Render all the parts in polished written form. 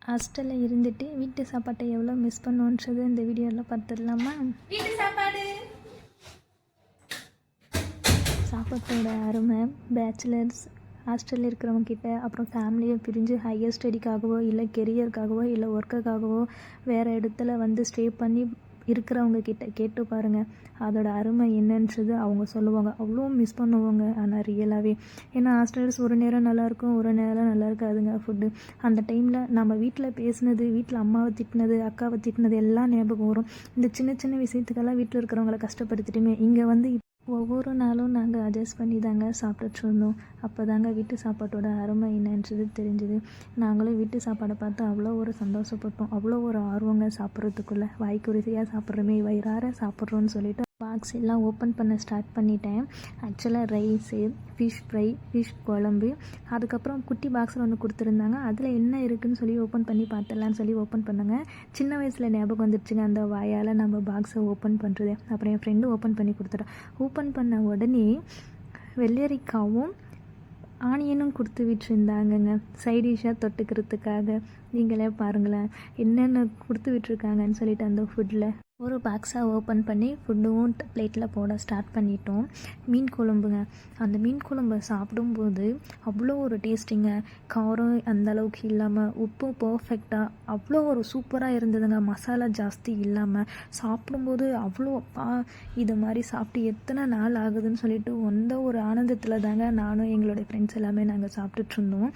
ஹாஸ்டலில் இருந்துட்டு வீட்டு சாப்பாட்டை எவ்வளோ மிஸ் பண்ணுவோன்றது இந்த வீடியோவில் பார்த்துடலாமா? வீட்டு சாப்பாடு சாப்பாட்டோட அருமை பேச்சுலர்ஸ் ஹாஸ்டலில் இருக்கிறவங்க கிட்ட, அப்புறம் ஃபேமிலியை பிரிஞ்சு ஹையர் ஸ்டடிக்காகவோ இல்லை கெரியருக்காகவோ இல்லை ஒர்க்குக்காகவோ வேறு இடத்துல வந்து ஸ்டே பண்ணி இருக்கிறவங்க கிட்ட கேட்டு பாருங்கள், அதோட அருமை என்னன்றது அவங்க சொல்லுவாங்க. அவ்வளோ மிஸ் பண்ணுவாங்க ஆனால் ரியலாகவே. ஏன்னா ஹாஸ்டல்ஸ் ஒரு நேரம் நல்லாயிருக்கும், ஒரு நேரம் நல்லா இருக்காதுங்க ஃபுட்டு. அந்த டைமில் நம்ம வீட்டில் பேசுனது, வீட்டில் அம்மாவை திட்டினது, அக்காவை திட்டினது எல்லாம் ஞாபகம் வரும். இந்த சின்ன சின்ன விஷயத்துக்கெல்லாம் வீட்டில் இருக்கிறவங்கள கஷ்டப்படுத்திட்டுமே இங்கே வந்து ஒவ்வொரு நாளும் நாங்கள் அட்ஜஸ்ட் பண்ணி தாங்க சாப்பிட்டுட்டு இருந்தோம். அப்போ தாங்க வீட்டு சாப்பாட்டோட அருமை என்னன்றது தெரிஞ்சுது. நாங்களும் வீட்டு சாப்பாடை பார்த்து அவ்வளோ ஒரு சந்தோஷப்பட்டோம், அவ்வளோ ஒரு ஆர்வங்க சாப்பிட்றதுக்குள்ளே. வாய்க்கு ருசியாக சாப்பிட்றோமே, வயிறார சாப்பிட்றோன்னு சொல்லிட்டு பாக்ஸ் எல்லாம் ஓப்பன் பண்ண ஸ்டார்ட் பண்ணிட்டேன். ஆக்சுவலாக ரைஸு, ஃபிஷ் ஃப்ரை, ஃபிஷ் குழம்பு, அதுக்கப்புறம் குட்டி பாக்ஸில் ஒன்று கொடுத்துருந்தாங்க. அதில் என்ன இருக்குதுன்னு சொல்லி ஓப்பன் பண்ணி பார்த்துடலான்னு சொல்லி ஓப்பன் பண்ணாங்க. சின்ன வயசில் ஞாபகம் வந்துடுச்சுங்க அந்த வாயால் நம்ம பாக்ஸை ஓப்பன் பண்ணுறது. அப்புறம் என் ஃப்ரெண்டு ஓப்பன் பண்ணி கொடுத்துட்டா. ஓப்பன் பண்ண உடனே வெள்ளரிக்காவும் ஆனியனும் கொடுத்து விட்டுருந்தாங்கங்க சைடிஷாக தொட்டுக்கிறதுக்காக. நீங்களே பாருங்களேன் என்னென்ன கொடுத்து விட்டுருக்காங்கன்னு சொல்லிட்டு அந்த ஃபுட்டில். ஒரு பாக்ஸாக ஓப்பன் பண்ணி ஃபுட்டும் பிளேட்டில் போட ஸ்டார்ட் பண்ணிட்டோம். மீன் குழம்புங்க, அந்த மீன் குழம்பை சாப்பிடும்போது அவ்வளோ ஒரு டேஸ்டிங்க. காரம் அந்தளவுக்கு இல்லாமல், உப்பு பர்ஃபெக்டாக அவ்வளோ ஒரு சூப்பராக இருந்ததுங்க. மசாலா ஜாஸ்தி இல்லாமல் சாப்பிடும்போது அவ்வளோ இது மாதிரி சாப்பிட்டு எத்தனை நாள் ஆகுதுன்னு சொல்லிட்டு வந்த ஒரு ஆனந்தத்தில் தாங்க நானும் எங்களுடைய ஃப்ரெண்ட்ஸ் எல்லாமே நாங்கள் சாப்பிட்டுட்ருந்தோம்.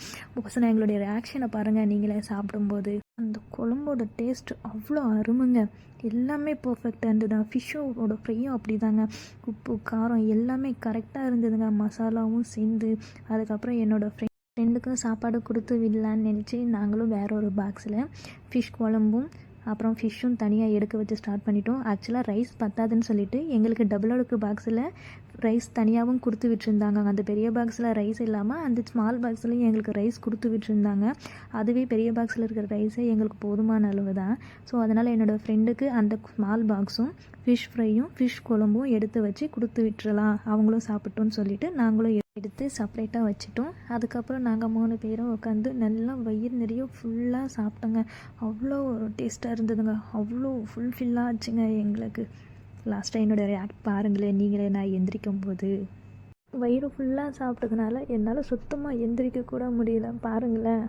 பசங்க எங்களுடைய ரியாக்ஷனை பாருங்கள் நீங்களே சாப்பிடும்போது. அந்த குழம்போட டேஸ்ட் அவ்வளோ அருமைங்க. எல்லாமே பர்ஃபெக்டாக இருந்தது. ஃபிஷ்ஷோட ஃப்ரையும் அப்படி தாங்க, உப்பு காரம் எல்லாமே கரெக்டாக இருந்ததுங்க, மசாலாவும் சேர்ந்து. அதுக்கப்புறம் என்னோடய ஃப்ரெண்டுக்கும் சாப்பாடு கொடுத்து விடலான்னு நினச்சி நாங்களும் வேற ஒரு பாக்ஸில் ஃபிஷ் குழம்பும் அப்புறம் ஃபிஷ்ஷும் தனியாக எடுக்க வச்சு ஸ்டார்ட் பண்ணிட்டோம். ஆக்சுவலாக ரைஸ் பத்தாதுன்னு சொல்லிட்டு எங்களுக்கு டபுள் அடுக்கு பாக்ஸில் ரைஸ் தனியாகவும் கொடுத்து விட்டுருந்தாங்க. அந்த பெரிய பாக்ஸில் ரைஸ் இல்லாமல் அந்த ஸ்மால் பாக்ஸ்லேயும் எங்களுக்கு ரைஸ் கொடுத்து விட்டுருந்தாங்க. அதுவே பெரிய பாக்ஸில் இருக்கிற ரைஸே எங்களுக்கு போதுமான அளவு தான். ஸோ அதனால் என்னோடய ஃப்ரெண்டுக்கு அந்த ஸ்மால் பாக்ஸும் ஃபிஷ் ஃப்ரையும் ஃபிஷ் குழம்பும் எடுத்து வச்சு கொடுத்து விட்டுறலாம், அவங்களும் சாப்பிட்டோன்னு சொல்லிட்டு நாங்களும் எடுத்து செப்ரேட்டாக வச்சுட்டோம். அதுக்கப்புறம் நாங்கள் 3 பேரும் உட்காந்து நல்லா வயிறு நிறைய ஃபுல்லாக சாப்பிட்டோங்க. அவ்வளோ ஒரு டேஸ்ட்டாக இருந்ததுங்க, அவ்வளோ ஃபுல்ஃபில்லாக ஆச்சுங்க எங்களுக்கு. லாஸ்ட்டாக என்னோடய ரியாக்ட் பாருங்களேன் நீங்களே. நான் எந்திரிக்கும் போது வயிறு ஃபுல்லாக சாப்பிட்டதுனால என்னால் சுத்தமாக எந்திரிக்க கூட முடியல பாருங்களேன்.